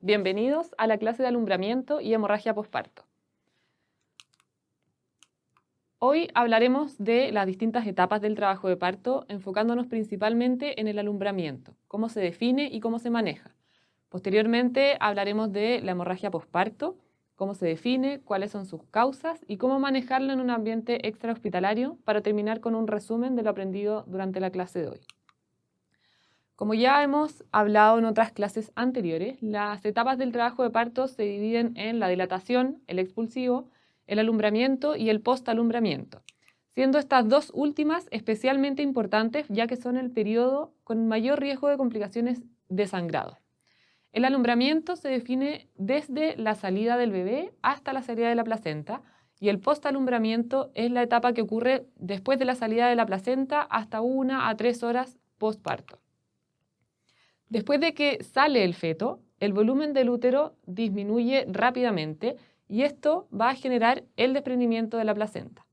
Bienvenidos a la clase de alumbramiento y hemorragia posparto. Hoy hablaremos de las distintas etapas del trabajo de parto, enfocándonos principalmente en el alumbramiento, cómo se define y cómo se maneja. Posteriormente hablaremos de la hemorragia posparto, cómo se define, cuáles son sus causas y cómo manejarlo en un ambiente extrahospitalario, para terminar con un resumen de lo aprendido durante la clase de hoy. Como ya hemos hablado en otras clases anteriores, las etapas del trabajo de parto se dividen en la dilatación, el expulsivo, el alumbramiento y el postalumbramiento, siendo estas dos últimas especialmente importantes ya que son el periodo con mayor riesgo de complicaciones de sangrado. El alumbramiento se define desde la salida del bebé hasta la salida de la placenta, y el postalumbramiento es la etapa que ocurre después de la salida de la placenta hasta 1 a 3 horas postparto. Después de que sale el feto, el volumen del útero disminuye rápidamente y esto va a generar el desprendimiento de la placenta.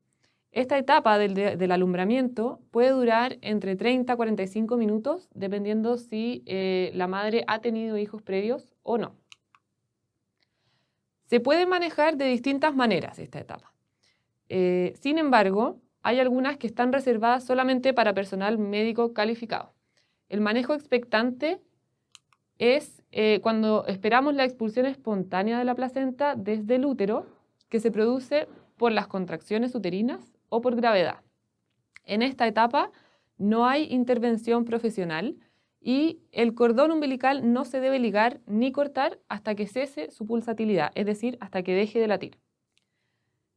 Esta etapa del alumbramiento puede durar entre 30 a 45 minutos, dependiendo si la madre ha tenido hijos previos o no. Se puede manejar de distintas maneras esta etapa. Sin embargo, hay algunas que están reservadas solamente para personal médico calificado. El manejo expectante es cuando esperamos la expulsión espontánea de la placenta desde el útero, que se produce por las contracciones uterinas o por gravedad. En esta etapa no hay intervención profesional y el cordón umbilical no se debe ligar ni cortar hasta que cese su pulsatilidad, es decir, hasta que deje de latir.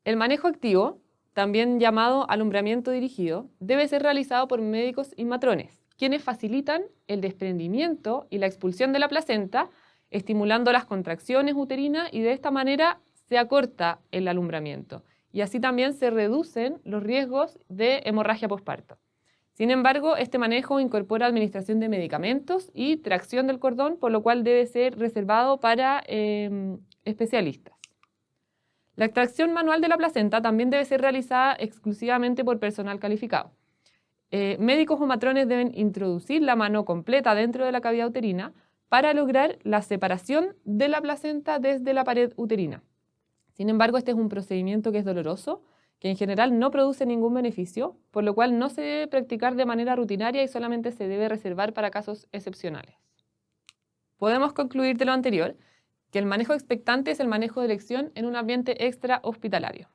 El manejo activo, también llamado alumbramiento dirigido, debe ser realizado por médicos y matrones, quienes facilitan el desprendimiento y la expulsión de la placenta, estimulando las contracciones uterinas, y de esta manera se acorta el alumbramiento y así también se reducen los riesgos de hemorragia posparto. Sin embargo, este manejo incorpora administración de medicamentos y tracción del cordón, por lo cual debe ser reservado para especialistas. La extracción manual de la placenta también debe ser realizada exclusivamente por personal calificado. Médicos o matrones deben introducir la mano completa dentro de la cavidad uterina para lograr la separación de la placenta desde la pared uterina. Sin embargo, este es un procedimiento que es doloroso, que en general no produce ningún beneficio, por lo cual no se debe practicar de manera rutinaria y solamente se debe reservar para casos excepcionales. Podemos concluir de lo anterior que el manejo expectante es el manejo de elección en un ambiente extrahospitalario.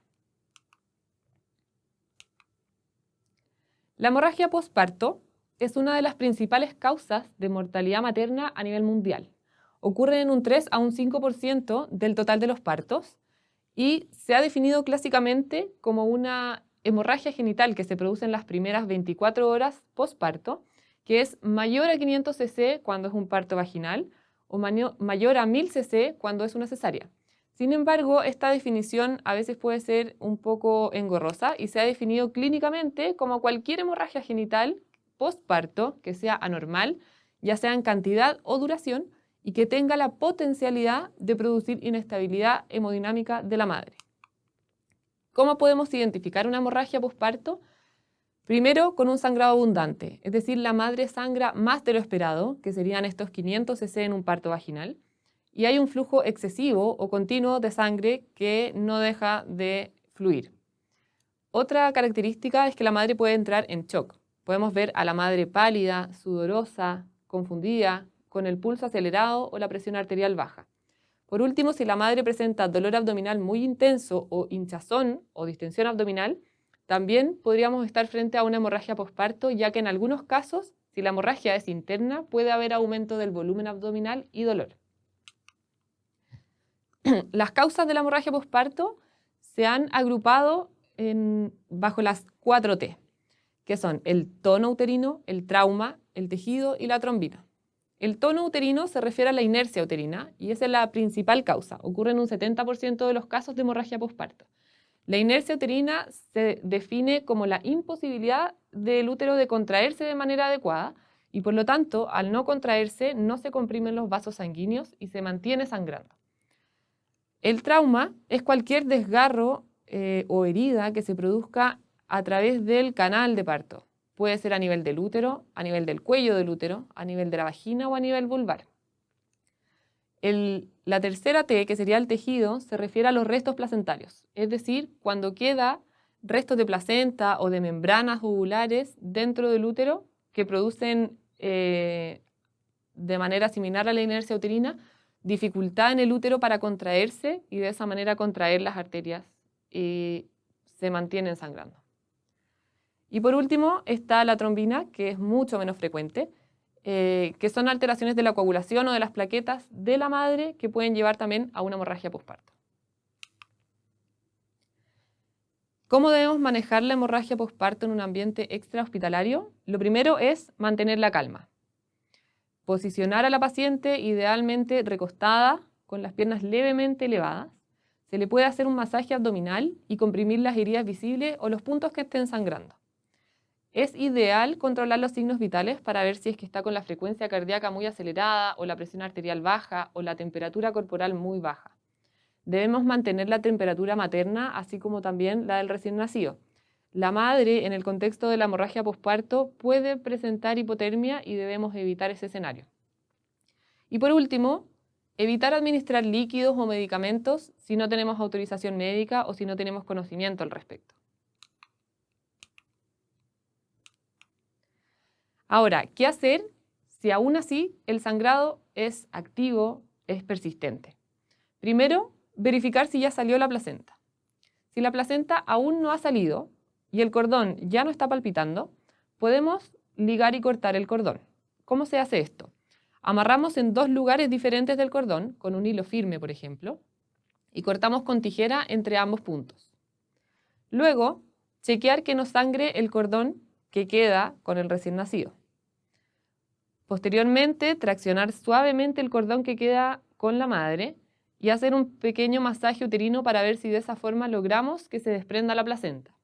La hemorragia posparto es una de las principales causas de mortalidad materna a nivel mundial. Ocurre en un 3 a un 5% del total de los partos y se ha definido clásicamente como una hemorragia genital que se produce en las primeras 24 horas postparto, que es mayor a 500 cc cuando es un parto vaginal o mayor a 1000 cc cuando es una cesárea. Sin embargo, esta definición a veces puede ser un poco engorrosa y se ha definido clínicamente como cualquier hemorragia genital postparto que sea anormal, ya sea en cantidad o duración, y que tenga la potencialidad de producir inestabilidad hemodinámica de la madre. ¿Cómo podemos identificar una hemorragia posparto? Primero, con un sangrado abundante, es decir, la madre sangra más de lo esperado, que serían estos 500 cc en un parto vaginal, y hay un flujo excesivo o continuo de sangre que no deja de fluir. Otra característica es que la madre puede entrar en shock. Podemos ver a la madre pálida, sudorosa, confundida, con el pulso acelerado o la presión arterial baja. Por último, si la madre presenta dolor abdominal muy intenso o hinchazón o distensión abdominal, también podríamos estar frente a una hemorragia posparto, ya que en algunos casos, si la hemorragia es interna, puede haber aumento del volumen abdominal y dolor. Las causas de la hemorragia posparto se han agrupado bajo las 4T, que son el tono uterino, el trauma, el tejido y la trombina. El tono uterino se refiere a la inercia uterina y esa es la principal causa. Ocurre en un 70% de los casos de hemorragia posparto. La inercia uterina se define como la imposibilidad del útero de contraerse de manera adecuada y por lo tanto, al no contraerse, no se comprimen los vasos sanguíneos y se mantiene sangrando. El trauma es cualquier desgarro o herida que se produzca a través del canal de parto. Puede ser a nivel del útero, a nivel del cuello del útero, a nivel de la vagina o a nivel vulvar. La tercera T, que sería el tejido, se refiere a los restos placentarios, es decir, cuando queda restos de placenta o de membranas ovulares dentro del útero que producen de manera similar a la inercia uterina dificultad en el útero para contraerse y de esa manera contraer las arterias y se mantienen sangrando. Y por último está la trombina, que es mucho menos frecuente, que son alteraciones de la coagulación o de las plaquetas de la madre que pueden llevar también a una hemorragia posparto. ¿Cómo debemos manejar la hemorragia posparto en un ambiente extrahospitalario? Lo primero es mantener la calma. Posicionar a la paciente idealmente recostada, con las piernas levemente elevadas. Se le puede hacer un masaje abdominal y comprimir las heridas visibles o los puntos que estén sangrando. Es ideal controlar los signos vitales para ver si es que está con la frecuencia cardíaca muy acelerada o la presión arterial baja o la temperatura corporal muy baja. Debemos mantener la temperatura materna, así como también la del recién nacido. La madre, en el contexto de la hemorragia posparto, puede presentar hipotermia y debemos evitar ese escenario. Y por último, evitar administrar líquidos o medicamentos si no tenemos autorización médica o si no tenemos conocimiento al respecto. Ahora, ¿qué hacer si aún así el sangrado es activo, es persistente? Primero, verificar si ya salió la placenta. Si la placenta aún no ha salido y el cordón ya no está palpitando, podemos ligar y cortar el cordón. ¿Cómo se hace esto? Amarramos en dos lugares diferentes del cordón, con un hilo firme, por ejemplo, y cortamos con tijera entre ambos puntos. Luego, chequear que no sangre el cordón que queda con el recién nacido. Posteriormente, traccionar suavemente el cordón que queda con la madre y hacer un pequeño masaje uterino para ver si de esa forma logramos que se desprenda la placenta.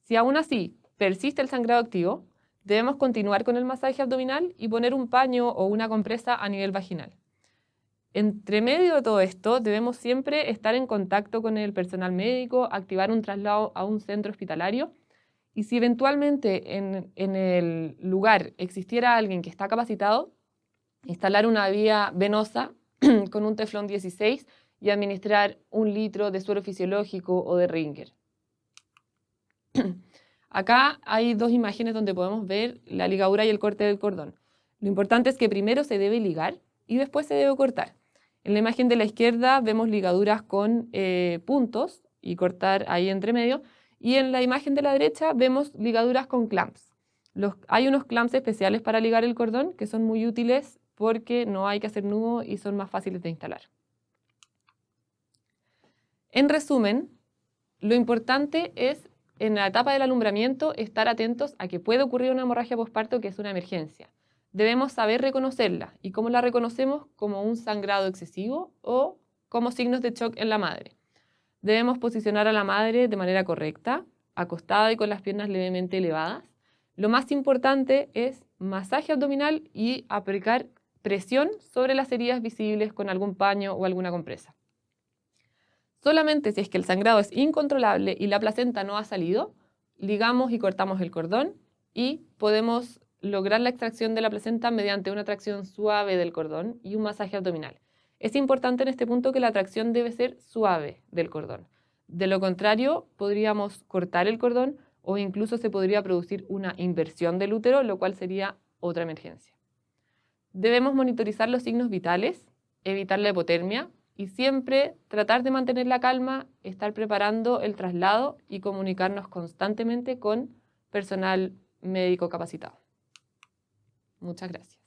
Si aún así persiste el sangrado activo, debemos continuar con el masaje abdominal y poner un paño o una compresa a nivel vaginal. Entre medio de todo esto, debemos siempre estar en contacto con el personal médico, activar un traslado a un centro hospitalario y si eventualmente en el lugar existiera alguien que está capacitado, instalar una vía venosa con un teflón 16 y administrar 1 litro de suero fisiológico o de Ringer. Acá hay dos imágenes donde podemos ver la ligadura y el corte del cordón. Lo importante es que primero se debe ligar y después se debe cortar. En la imagen de la izquierda vemos ligaduras con puntos y cortar ahí entre medio. Y en la imagen de la derecha vemos ligaduras con clamps. Hay unos clamps especiales para ligar el cordón que son muy útiles porque no hay que hacer nudo y son más fáciles de instalar. En resumen, lo importante es en la etapa del alumbramiento estar atentos a que puede ocurrir una hemorragia posparto que es una emergencia. Debemos saber reconocerla. ¿Y cómo la reconocemos? Como un sangrado excesivo o como signos de shock en la madre. Debemos posicionar a la madre de manera correcta, acostada y con las piernas levemente elevadas. Lo más importante es masaje abdominal y aplicar presión sobre las heridas visibles con algún paño o alguna compresa. Solamente si es que el sangrado es incontrolable y la placenta no ha salido, ligamos y cortamos el cordón y podemos lograr la extracción de la placenta mediante una tracción suave del cordón y un masaje abdominal. Es importante en este punto que la tracción debe ser suave del cordón. De lo contrario, podríamos cortar el cordón o incluso se podría producir una inversión del útero, lo cual sería otra emergencia. Debemos monitorizar los signos vitales, evitar la hipotermia y siempre tratar de mantener la calma, estar preparando el traslado y comunicarnos constantemente con personal médico capacitado. Muchas gracias.